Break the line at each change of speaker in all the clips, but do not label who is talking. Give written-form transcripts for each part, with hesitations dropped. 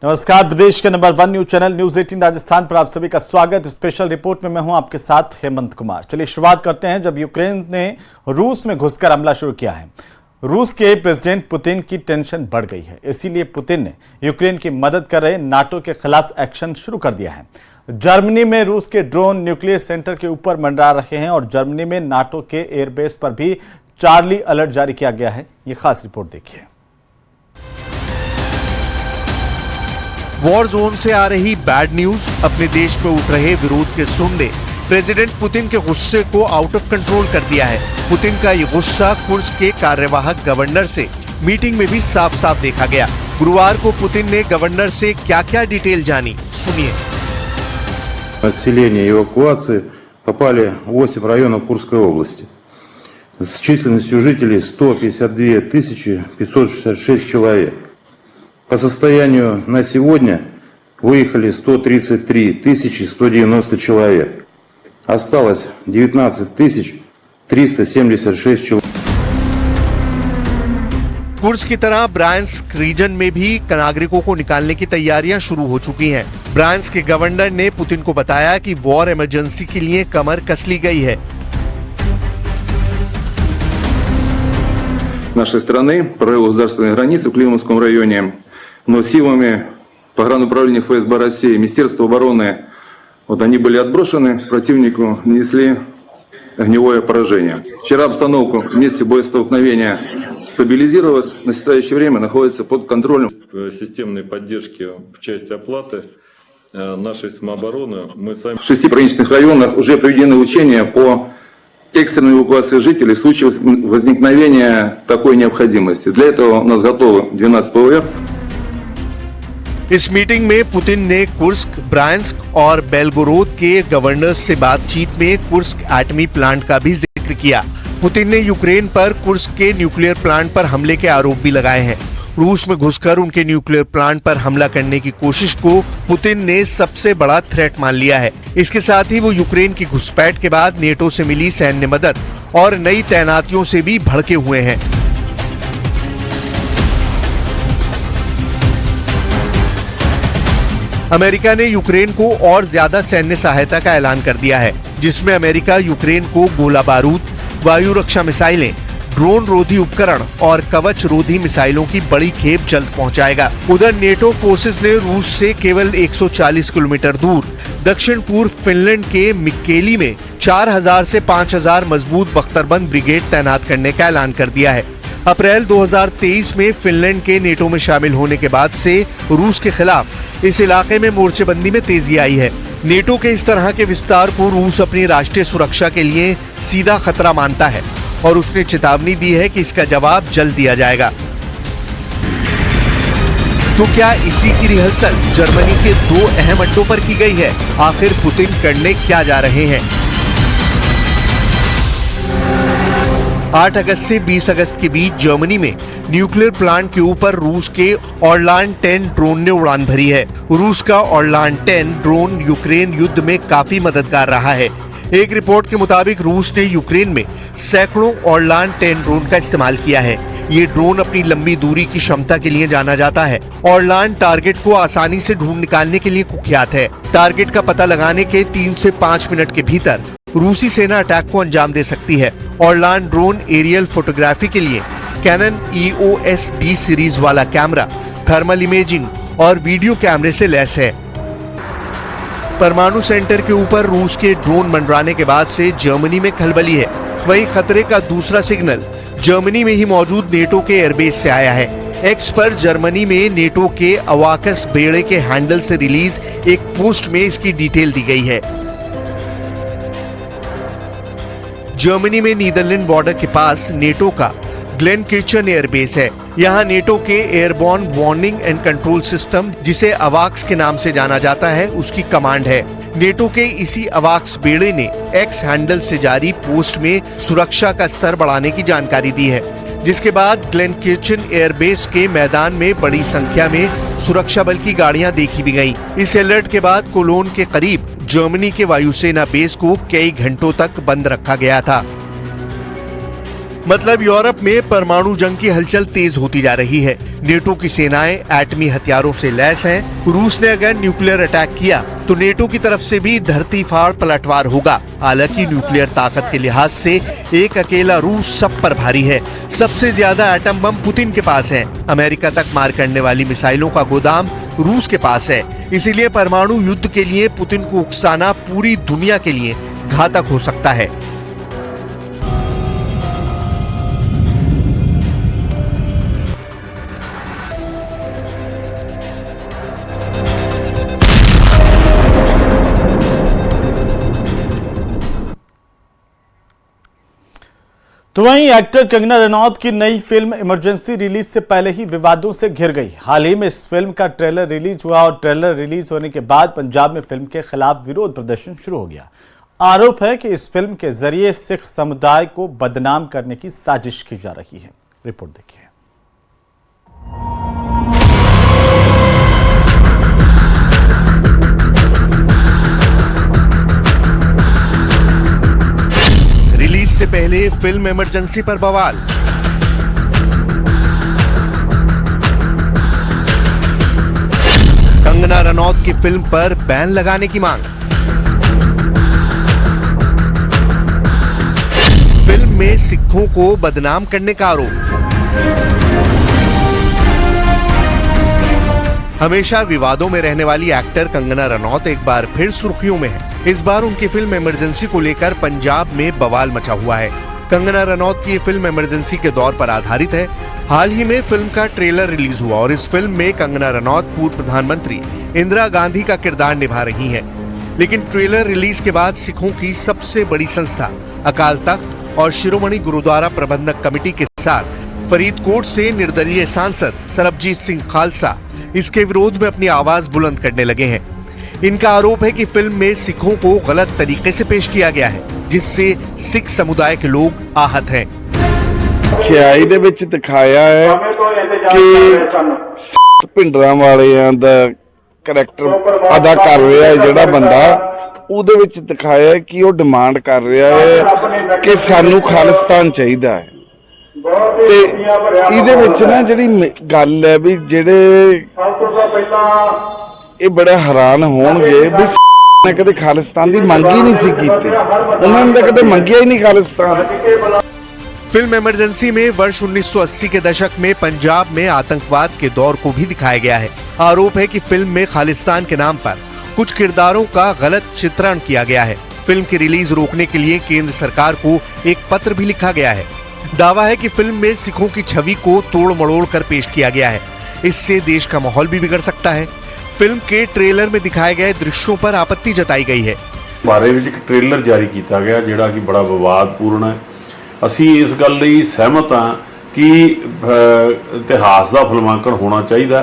नमस्कार, प्रदेश के number 1 news channel news 18 Rajasthan पर आप सभी का स्वागत। स्पेशल रिपोर्ट में मैं हूं आपके साथ हेमंत कुमार। चलिए शुरुआत करते हैं। जब यूक्रेन ने रूस में घुसकर हमला शुरू किया है, रूस के प्रेसिडेंट पुतिन की टेंशन बढ़ गई है। इसीलिए पुतिन ने यूक्रेन की मदद कर रहे नाटो के खिलाफ एक्शन शुरू कर दिया है। जर्मनी में रूस के ड्रोन न्यूक्लियर सेंटर के ऊपर मंडरा रहे हैं और जर्मनी में नाटो के एयरबेस पर भी चार्ली अलर्ट जारी किया गया है। ये खास रिपोर्ट देखिए।
वॉर जोन से आ रही बैड न्यूज, अपने देश में उठ रहे विरोध के सुन ने प्रेसिडेंट पुतिन के गुस्से को आउट ऑफ कंट्रोल कर दिया है। पुतिन का ये गुस्सा कुर्स्क के कार्यवाहक गवर्नर से मीटिंग में भी साफ साफ देखा गया। गुरुवार को पुतिन ने गवर्नर से क्या क्या डिटेल जानी, सुनिए।
Отселение и эвакуации попали в 8 районов Курской области с численностью жителей 152 566 человек. По состоянию на сегодня выехали 133 190 человек. Осталось 19 376 человек.
कुर्स्क की तरह ब्रायंस्क रीजन में भी नागरिकों को निकालने की तैयारियां शुरू हो चुकी हैं। ब्रायंस्क के गवर्नर ने पुतिन को बताया कि वॉर इमरजेंसी के लिए कमर कस ली गई है।
Нашей страны прорыв государственной границы в Климовском районе, но силами погрануправления ФСБ России, Министерства обороны, они были отброшены, противнику нанесли огневое поражение. Вчера обстановка в месте боестолкновения стабилизировалась, на настоящее время находится под контролем.
Системной поддержки в части оплаты нашей самообороны мы сами...
В 6 пограничных районах уже проведены учения по экстренной эвакуации жителей в случае возникновения такой необходимости. Для этого у нас готовы 12 ПВР.
इस मीटिंग में पुतिन ने कुर्स्क, ब्रायंस्क और बेलगोरोद के गवर्नर्स से बातचीत में कुर्स्क एटमी प्लांट का भी जिक्र किया। पुतिन ने यूक्रेन पर कुर्स्क के न्यूक्लियर प्लांट पर हमले के आरोप भी लगाए हैं। रूस में घुसकर उनके न्यूक्लियर प्लांट पर हमला करने की कोशिश को पुतिन ने सबसे बड़ा थ्रेट मान लिया है। इसके साथ ही वो यूक्रेन की घुसपैठ के बाद नेटो से मिली सैन्य मदद और नई तैनातियों से भी भड़के हुए हैं। अमेरिका ने यूक्रेन को और ज्यादा सैन्य सहायता का ऐलान कर दिया है, जिसमें अमेरिका यूक्रेन को गोला बारूद, वायु रक्षा मिसाइलें, ड्रोन रोधी उपकरण और कवच रोधी मिसाइलों की बड़ी खेप जल्द पहुंचाएगा। उधर नेटो फोर्सेस ने रूस से केवल 140 किलोमीटर दूर दक्षिण पूर्व फिनलैंड के मिक्केली में 4000 से 5000 मजबूत बख्तरबंद ब्रिगेड तैनात करने का ऐलान कर दिया है। अप्रैल 2023 में फिनलैंड के नेटो में शामिल होने के बाद से रूस के खिलाफ इस इलाके में मोर्चेबंदी में तेजी आई है। नेटो के इस तरह के विस्तार को रूस अपनी राष्ट्रीय सुरक्षा के लिए सीधा खतरा मानता है और उसने चेतावनी दी है कि इसका जवाब जल्द दिया जाएगा। तो क्या इसी की रिहर्सल जर्मनी के 2 अहम अड्डों पर की गई है? आखिर पुतिन करने क्या जा रहे हैं? 8 अगस्त से 20 अगस्त के बीच जर्मनी में न्यूक्लियर प्लांट के ऊपर रूस के ऑरलान 10 ड्रोन ने उड़ान भरी है। रूस का ऑरलान 10 ड्रोन यूक्रेन युद्ध में काफी मददगार रहा है। एक रिपोर्ट के मुताबिक रूस ने यूक्रेन में सैकड़ों ऑरलान 10 ड्रोन का इस्तेमाल किया है। ये ड्रोन अपनी लंबी दूरी की क्षमता के लिए जाना जाता है। ऑरलान टारगेट को आसानी से ढूंढ निकालने के लिए कुख्यात है। टारगेट का पता लगाने के 3 से 5 मिनट के भीतर रूसी सेना अटैक को अंजाम दे सकती है। ऑरलान ड्रोन एरियल फोटोग्राफी के लिए कैनन EOS D सीरीज वाला कैमरा, थर्मल इमेजिंग और वीडियो कैमरे से लैस है। परमाणु सेंटर के ऊपर रूस के ड्रोन मंडराने के बाद से जर्मनी में खलबली है। वहीं खतरे का दूसरा सिग्नल जर्मनी में ही मौजूद नेटो के एयरबेस से आया है। एक्स पर जर्मनी में नेटो के अवाकस बेड़े के हैंडल से रिलीज एक पोस्ट में इसकी डिटेल दी गई है। जर्मनी में नीदरलैंड बॉर्डर के पास नेटो का ग्लेनकिर्चन एयरबेस है। यहाँ नेटो के airborne warning and control system, जिसे अवाक्स के नाम से जाना जाता है, उसकी कमांड है। नेटो के इसी अवाक्स बेड़े ने एक्स हैंडल से जारी पोस्ट में सुरक्षा का स्तर बढ़ाने की जानकारी दी है, जिसके बाद ग्लेनकिर्चन एयरबेस के मैदान में बड़ी संख्या में सुरक्षा बल की गाड़ियां देखी भी गईं। इस अलर्ट के बाद कोलोन के करीब जर्मनी के वायुसेना बेस को कई घंटों तक बंद रखा गया था। मतलब यूरोप में परमाणु जंग की हलचल तेज होती जा रही है। नेटो की सेनाएं एटमी हथियारों से लैस हैं। रूस ने अगर न्यूक्लियर अटैक किया तो नेटो की तरफ से भी धरती फाड़ पलटवार होगा। हालांकि न्यूक्लियर ताकत के लिहाज से एक अकेला रूस सब पर भारी है। सबसे ज्यादा एटम बम पुतिन के पास है। अमेरिका तक मार करने वाली मिसाइलों का गोदाम रूस के पास है। इसीलिए परमाणु युद्ध के लिए पुतिन को उकसाना पूरी दुनिया के लिए घातक हो सकता है।
तो वहीं एक्टर कंगना रनौत की नई फिल्म इमरजेंसी रिलीज से पहले ही विवादों से घिर गई। हाल ही में इस फिल्म का ट्रेलर रिलीज हुआ और ट्रेलर रिलीज होने के बाद पंजाब में फिल्म के खिलाफ विरोध प्रदर्शन शुरू हो गया। आरोप है कि इस फिल्म के जरिए सिख समुदाय को बदनाम करने की साजिश की जा रही है। रिपोर्ट देखिए।
रिलीज से पहले फिल्म इमरजेंसी पर बवाल। कंगना रनौत की फिल्म पर बैन लगाने की मांग। फिल्म में सिखों को बदनाम करने का आरोप। हमेशा विवादों में रहने वाली एक्टर कंगना रनौत एक बार फिर सुर्खियों में है। इस बार उनकी फिल्म इमरजेंसी को लेकर पंजाब में बवाल मचा हुआ है। कंगना रनौत की फिल्म इमरजेंसी के दौर पर आधारित है। हाल ही में फिल्म का ट्रेलर रिलीज हुआ और इस फिल्म में कंगना रनौत पूर्व प्रधानमंत्री इंदिरा गांधी का किरदार निभा रही हैं। लेकिन ट्रेलर रिलीज के बाद सिखों की सबसे बड़ी संस्था अकाल तख्त और शिरोमणि गुरुद्वारा प्रबंधक कमेटी के साथ फरीदकोट से निर्दलीय सांसद सरबजीत सिंह खालसा इसके विरोध में अपनी आवाज बुलंद करने लगे हैं। इनका आरोप है कि फिल्म में सिखों को गलत तरीके से पेश किया गया है, जिससे सिख समुदाय के लोग आहत हैं।
ਖਿਆਈ ਦੇ ਵਿੱਚ ਦਿਖਾਇਆ ਹੈ ਕਿ ਸਿੱਖ ਭਿੰਡਰਾਂ ਵਾਲਿਆਂ ਦਾ ਕਰੈਕਟਰ ਅਦਾ ਕਰ ਰਿਹਾ ਹੈ ਜਿਹੜਾ ਬੰਦਾ, ਉਹਦੇ ਵਿੱਚ ਦਿਖਾਇਆ ਕਿ ਉਹ ਡਿਮਾਂਡ ਕਰ ਰਿਹਾ ਹੈ ਕਿ ਸਾਨੂੰ ਖਾਲਿਸਤਾਨ ਚਾਹੀਦਾ ਹੈ। ਤੇ ਇਹਦੇ ਵਿੱਚ ਨਾ ਜਿਹੜੀ ਗੱਲ ਹੈ ਵੀ ਜਿਹੜੇ ਇਹ ਬੜਾ ਹੈਰਾਨ ਹੋਣਗੇ ਵੀ ਨੇ ਕਦੇ ਖਾਲਿਸਤਾਨ ਦੀ ਮੰਗ ਹੀ ਨਹੀਂ ਸੀ ਕੀਤੀ। ਉਹਨਾਂ ਨੇ ਤਾਂ ਕਦੇ ਮੰਗਿਆ ਹੀ ਨਹੀਂ ਖਾਲਿਸਤਾਨ।
फिल्म इमरजेंसी में वर्ष 1980 के दशक में पंजाब में आतंकवाद के दौर को भी दिखाया गया है। आरोप है कि फिल्म में खालिस्तान के नाम पर कुछ किरदारों का गलत चित्रण किया गया है। फिल्म की रिलीज रोकने के लिए केंद्र सरकार को एक पत्र भी लिखा गया है। दावा है कि फिल्म में सिखों की छवि को तोड़ मड़ोड़ कर पेश किया गया है। इससे देश का माहौल भी बिगड़ सकता है। फिल्म के ट्रेलर में दिखाए गए दृश्यों पर आपत्ति जताई गई है।
बारे में एक ट्रेलर जारी किया गया जिहड़ा कि बड़ा विवादपूर्ण है। ਅਸੀਂ ਇਸ ਗੱਲ ਲਈ ਸਹਿਮਤ ਹਾਂ ਕਿ ਇਤਿਹਾਸ ਦਾ ਫਿਲਮਾਂਕਣ ਹੋਣਾ ਚਾਹੀਦਾ।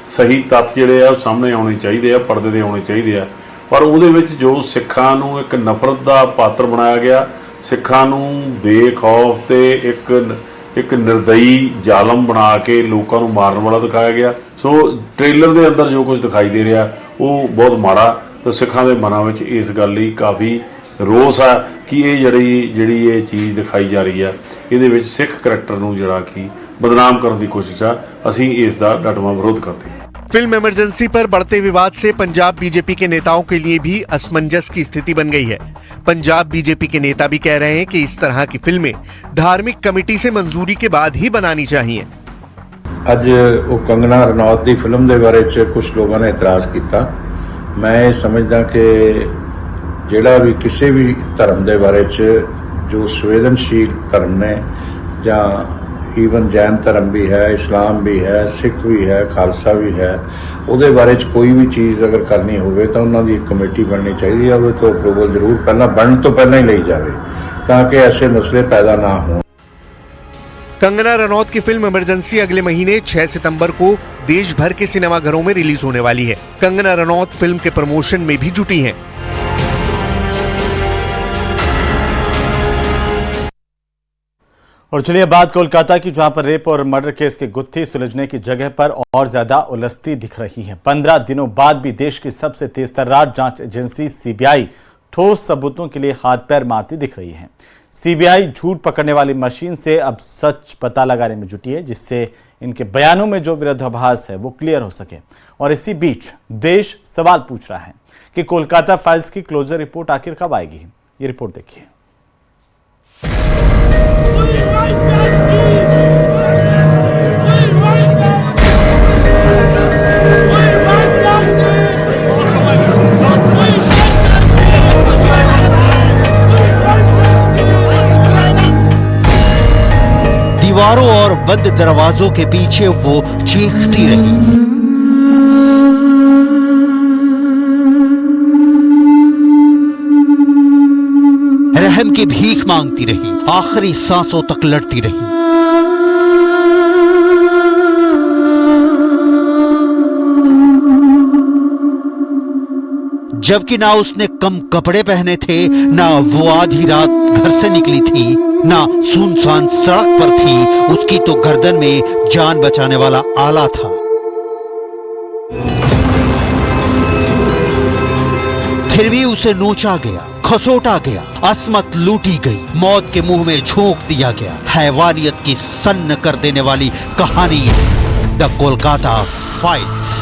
ਸਹੀ ਤੱਥ ਜਿਹੜੇ ਆ ਉਹ ਸਾਹਮਣੇ ਆਉਣੇ ਚਾਹੀਦੇ ਆ, ਪਰਦੇ ਤੇ ਆਉਣੇ ਚਾਹੀਦੇ ਆ। ਪਰ ਉਹਦੇ ਵਿੱਚ ਜੋ ਸਿੱਖਾਂ ਨੂੰ ਇੱਕ ਨਫ਼ਰਤ ਦਾ ਪਾਤਰ ਬਣਾਇਆ ਗਿਆ, ਸਿੱਖਾਂ ਨੂੰ ਬੇਖੌਫ ਤੇ ਇੱਕ ਨਿਰਦਈ ਜ਼ਾਲਮ ਬਣਾ ਕੇ ਲੋਕਾਂ ਨੂੰ ਮਾਰਨ ਵਾਲਾ ਦਿਖਾਇਆ ਗਿਆ। ਸੋ ਟ੍ਰੇਲਰ ਦੇ ਅੰਦਰ ਜੋ ਕੁਝ ਦਿਖਾਈ ਦੇ ਰਿਹਾ ਉਹ ਬਹੁਤ ਮਾੜਾ ਤੇ ਸਿੱਖਾਂ ਦੇ ਮਨਾਂ ਵਿੱਚ ਇਸ ਗੱਲ ਲਈ ਕਾਫੀ रोस है कि ये जी चीज़ दिखाई जा रही है, ये सिख करैक्टर नूं जिहड़ा कि बदनाम करने की कोशिश है। असीं इसका डटवा विरोध करते हैं।
फिल्म इमरजेंसी पर बढ़ते विवाद से पंजाब बीजेपी के नेताओं के लिए भी असमंजस की स्थिति बन गई है। पंजाब बीजेपी के नेता भी कह रहे हैं कि इस तरह की फिल्में धार्मिक कमेटी से मंजूरी के बाद ही बनानी चाहिए।
अज वो कंगना रनौत की फिल्म के बारे च कुछ लोगों ने इतराज़ किया। मैं समझदा कि ਜਿਹੜਾ ਵੀ ਕਿਸੇ ਵੀ ਧਰਮ ਦੇ ਬਾਰੇ 'ਚ ਜੋ ਸੰਵੇਦਨਸ਼ੀਲ ਧਰਮ ਨੇ ਜਾਂ ਈਵਨ ਜੈਨ ਧਰਮ ਵੀ ਹੈ, ਇਸਲਾਮ ਵੀ ਹੈ, ਸਿੱਖ ਵੀ ਹੈ, ਖਾਲਸਾ ਵੀ ਹੈ, ਉਹਦੇ ਬਾਰੇ 'ਚ ਕੋਈ ਵੀ ਚੀਜ਼ ਅਗਰ ਕਰਨੀ ਹੋਵੇ ਤਾਂ ਉਹਨਾਂ ਦੀ ਇੱਕ ਕਮੇਟੀ ਬਣਨੀ ਚਾਹੀਦੀ ਹੈ। ਉਹਦੇ ਤੋਂ ਅਪਰੂਵਲ ਜ਼ਰੂਰ ਪਹਿਲਾਂ ਬਣਨ ਤੋਂ ਪਹਿਲਾਂ ਹੀ ਲਈ ਜਾਵੇ ਤਾਂ ਕਿ ਐਸੇ ਮਸਲੇ ਪੈਦਾ ਨਾ ਹੋਣ।
कंगना रनौत की फिल्म इमरजेंसी अगले महीने 6 सितंबर को देश भर के सिनेमाघरों में रिलीज होने वाली है। कंगना रनौत फिल्म के प्रमोशन में भी जुटी हैं।
और चलिए बात कोलकाता की, जहां पर रेप और मर्डर केस की गुत्थी सुलझने की जगह पर और ज्यादा उलझती दिख रही है। 15 दिनों बाद भी देश की सबसे तेज तर्रार जांच एजेंसी सीबीआई ठोस सबूतों के लिए हाथ पैर मारती दिख रही है। सीबीआई झूठ पकड़ने वाली मशीन से अब सच पता लगाने में जुटी है, जिससे इनके बयानों में जो विरोधाभास है वो क्लियर हो सके। और इसी बीच देश सवाल पूछ रहा है कि कोलकाता फाइल्स की क्लोजर रिपोर्ट आखिर कब आएगी। ये रिपोर्ट देखिए।
दीवारों और बंद दरवाजों के पीछे वो चीखती रही। रहम की भीख मांगती रही, आखिरी सांसों तक लड़ती रही। जबकि ना उसने कम कपड़े पहने थे, ना वो आधी रात घर से निकली थी, ना सुनसान सड़क पर थी। उसकी तो गर्दन में जान बचाने वाला आला था। फिर भी उसे नोचा गया, खसोटा गया, असमत लूटी गई, मौत के मुंह में झोंक दिया गया। हैवानियत की सन्न कर देने वाली कहानी, द कोलकाता फाइल्स।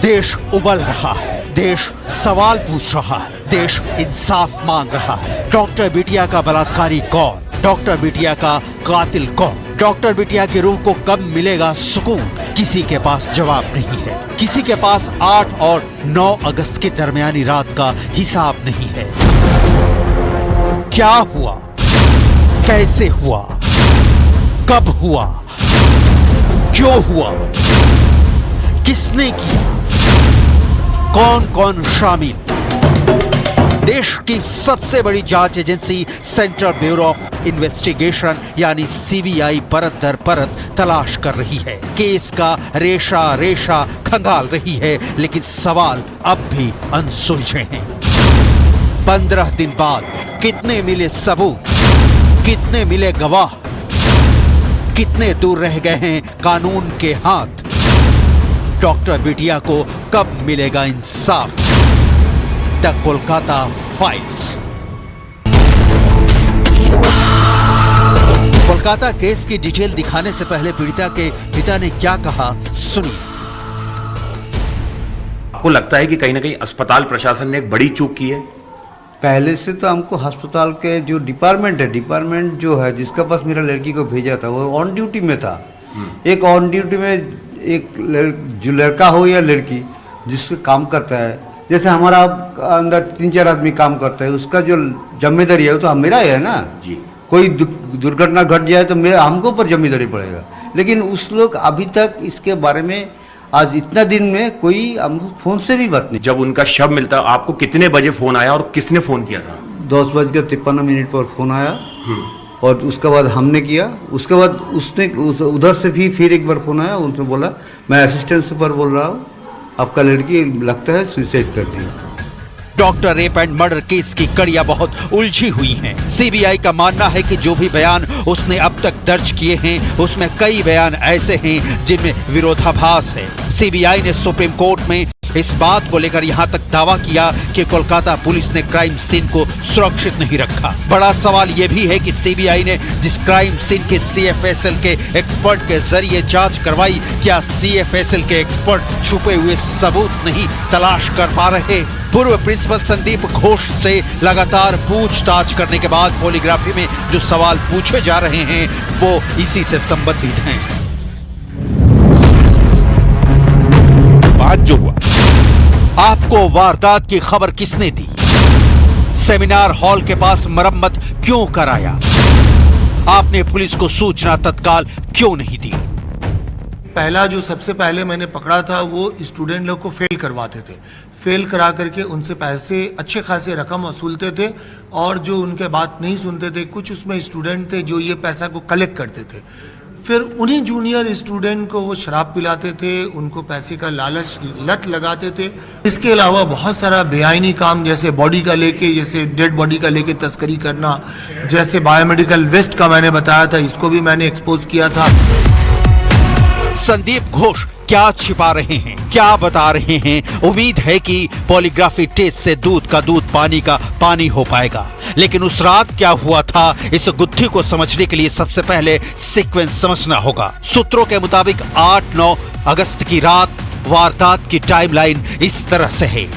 देश उबल रहा है, देश सवाल पूछ रहा है, देश इंसाफ मांग रहा है। डॉक्टर बिटिया का बलात्कारी कौन? डॉक्टर बिटिया का कातिल कौन? डॉक्टर बिटिया की रूह को कब मिलेगा सुकून? किसी के पास जवाब नहीं है। किसी के पास 8 और 9 अगस्त के दरमियानी रात का हिसाब नहीं है। क्या हुआ? कैसे हुआ? कब हुआ? क्यों हुआ? किसने किया? कौन कौन शामिल? देश की सबसे बड़ी जांच agency central bureau of investigation यानी सीबीआई परत दर परत तलाश कर रही है। केस का रेशा रेशा खंगाल रही है, लेकिन सवाल अब भी अनसुलझे हैं। 15 दिन बाद कितने मिले सबूत? कितने मिले गवाह? कितने दूर रह गए हैं कानून के हाथ? डॉक्टर बिटिया को कब मिलेगा इंसाफ? The Kolkata files. Kolkata case की डिटेल दिखाने से पहले पीड़िता के पिता ने क्या कहा, सुनिए।
आपको लगता है कि कहीं ना कहीं अस्पताल प्रशासन ने एक बड़ी चूक की है?
पहले से तो हमको अस्पताल के जो डिपार्टमेंट जो है जिसका पास मेरा लड़की को भेजा था वो ऑन ड्यूटी में था। एक ऑन ड्यूटी में एक जो लड़का हो या लड़की जिससे काम करता है, जैसे हमारा अंदर 3-4 आदमी काम करता है, उसका जो जिम्मेदारी है वो तो मेरा ही है ना जी। कोई दुर्घटना घट जाए तो मेरा हमको ऊपर जिम्मेदारी पड़ेगा। लेकिन उस लोग अभी तक इसके बारे में आज इतना दिन में कोई हमको फोन से भी बात नहीं।
जब उनका शव मिलता आपको कितने बजे फोन आया और किसने फोन किया था?
10:53 पर फोन आया और उसके बाद हमने किया। उसके बाद उसने उधर से भी फिर एक बार फोन आया, उसने बोला मैं असिस्टेंट सुपर बोल रहा हूँ, आपका लड़की लगता है सुसाइड कर दी।
Doctor rape and murder case की कड़ियां बहुत उलझी हुई हैं। सीबीआई का मानना है कि जो भी बयान उसने अब तक दर्ज किए हैं उसमें कई बयान ऐसे हैं जिनमें विरोधाभास है। सीबीआई ने सुप्रीम कोर्ट में इस बात को लेकर यहां तक दावा किया कि कोलकाता पुलिस ने क्राइम सीन को सुरक्षित नहीं रखा। बड़ा सवाल यह भी है कि सीबीआई ने जिस क्राइम सीन के सीएफएसएल के एक्सपर्ट के जरिए जांच करवाई, क्या सीएफएसएल के एक्सपर्ट छुपे हुए सबूत नहीं तलाश कर पा रहे? पूर्व प्रिंसिपल संदीप घोष से लगातार पूछताछ करने के बाद पॉलीग्राफी में जो सवाल पूछे जा रहे हैं वो इसी से संबंधित हैं। बात जो हुआ, आपको वारदात की खबर किसने दी? सेमिनार हॉल के पास मरम्मत क्यों कराया? आपने पुलिस को सूचना तत्काल क्यों नहीं दी?
पहला जो सबसे पहले मैंने पकड़ा था वो स्टूडेंट लोग को फेल करवाते थे। फेल करा करके उनसे पैसे अच्छे खासे रकम वसूलते थे और जो उनके बात नहीं सुनते थे, कुछ उसमें स्टूडेंट थे जो ये पैसा को कलेक्ट करते थे। फिर उन्हीं जूनियर स्टूडेंट को वो शराब पिलाते थे, उनको पैसे का लालच लत लगाते थे। इसके अलावा बहुत सारा बेआईनी काम, जैसे बॉडी का लेके, जैसे डेड बॉडी का लेके तस्करी करना, जैसे बायोमेडिकल वेस्ट का मैंने बताया था, इसको भी मैंने एक्सपोज किया था।
संदीप घोष क्या छिपा रहे हैं, क्या बता रहे हैं? उम्मीद है कि पॉलीग्राफी टेस्ट से दूध का दूध, पानी का पानी हो पाएगा। लेकिन उस रात क्या हुआ था, इस गुत्थी को समझने के लिए सबसे पहले सीक्वेंस समझना होगा। सूत्रों के मुताबिक 8-9 अगस्त की रात वारदात की टाइमलाइन इस तरह से है।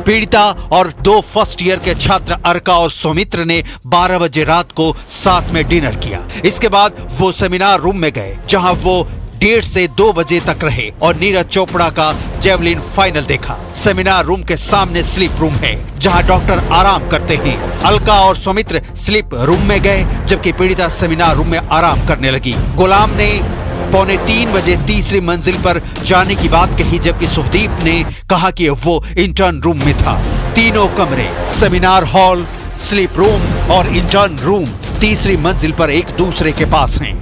पीड़िता और 2 फर्स्ट ईयर के छात्र अर्का और सौमित्र ने 12 बजे रात को साथ में डिनर किया। इसके बाद वो सेमिनार रूम में गए, जहां वो 1:30 से 2 बजे तक रहे और नीरज चोपड़ा का जेवलिन फाइनल देखा। सेमिनार रूम के सामने स्लीप रूम है, जहां डॉक्टर आराम करते हैं। अलका और सौमित्र स्लीप रूम में गए, जबकि पीड़िता सेमिनार रूम में आराम करने लगी। गुलाम ने 2:45 बजे तीसरी मंजिल पर जाने की बात कही, जबकि सुखदीप ने कहा कि वो इंटर्न रूम में था। तीनों कमरे, सेमिनार हॉल, स्लीप रूम और इंटर्न रूम तीसरी मंजिल पर एक दूसरे के पास हैं।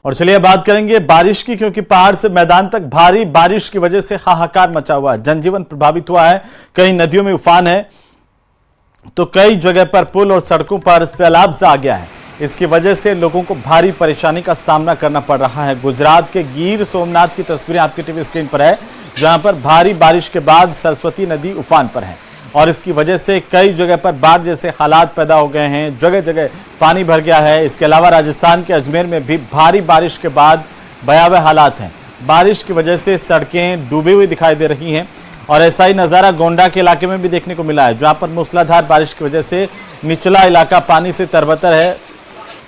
और चलिए बात करेंगे बारिश की, क्योंकि पहाड़ से मैदान तक भारी बारिश की वजह से हाहाकार मचा हुआ है। जनजीवन प्रभावित हुआ है, कई नदियों में उफान है तो कई जगह पर पुल और सड़कों पर सैलाब सा आ गया है। इसकी वजह से लोगों को भारी परेशानी का सामना करना पड़ रहा है। गुजरात के गिर सोमनाथ की तस्वीरें आपकी टीवी स्क्रीन पर है, जहां पर भारी बारिश के बाद सरस्वती नदी उफान पर है और इसकी वजह से कई जगह पर बाढ़ जैसे हालात पैदा हो गए हैं। जगह जगह पानी भर गया है। इसके अलावा राजस्थान के अजमेर में भी भारी बारिश के बाद भयावह हालात हैं। बारिश की वजह से सड़कें डूबी हुई दिखाई दे रही हैं और ऐसा ही नज़ारा गोंडा के इलाके में भी देखने को मिला है, जहां पर मूसलाधार बारिश की वजह से निचला इलाका पानी से तरबतर है।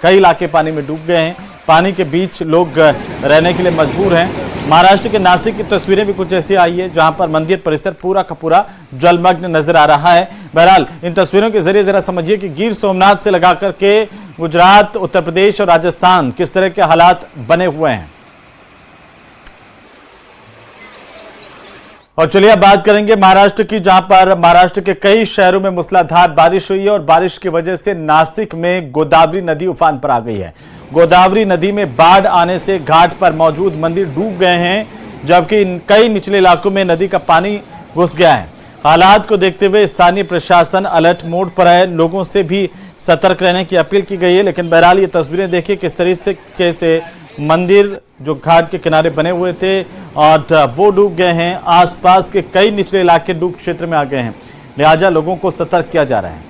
कई इलाके पानी में डूब गए हैं। पानी के बीच लोग रहने के लिए मजबूर हैं। महाराष्ट्र के नासिक की तस्वीरें भी कुछ ऐसी आई है, जहां पर मंदिर परिसर पूरा का पूरा जलमग्न नजर आ रहा है। बहरहाल इन तस्वीरों के जरिए जरा समझिए कि गिर सोमनाथ से लगा करके गुजरात, उत्तर प्रदेश और राजस्थान किस तरह के हालात बने हुए हैं। और चलिए अब बात करेंगे महाराष्ट्र की, जहां पर महाराष्ट्र के कई शहरों में मूसलाधार बारिश हुई है और बारिश की वजह से नासिक में गोदावरी नदी उफान पर आ गई है। गोदावरी नदी में बाढ़ आने से घाट पर मौजूद मंदिर डूब गए हैं, जबकि कई निचले इलाकों में नदी का पानी घुस गया है। हालात को देखते हुए स्थानीय प्रशासन अलर्ट मोड पर है। लोगों से भी सतर्क रहने की अपील की गई है। लेकिन बहरहाल ये तस्वीरें देखिए किस तरीके से मंदिर जो घाट के किनारे बने हुए थे और वो डूब गए हैं। आसपास के कई निचले इलाके डूब क्षेत्र में आ गए हैं, लिहाजा लोगों को सतर्क किया जा रहा है।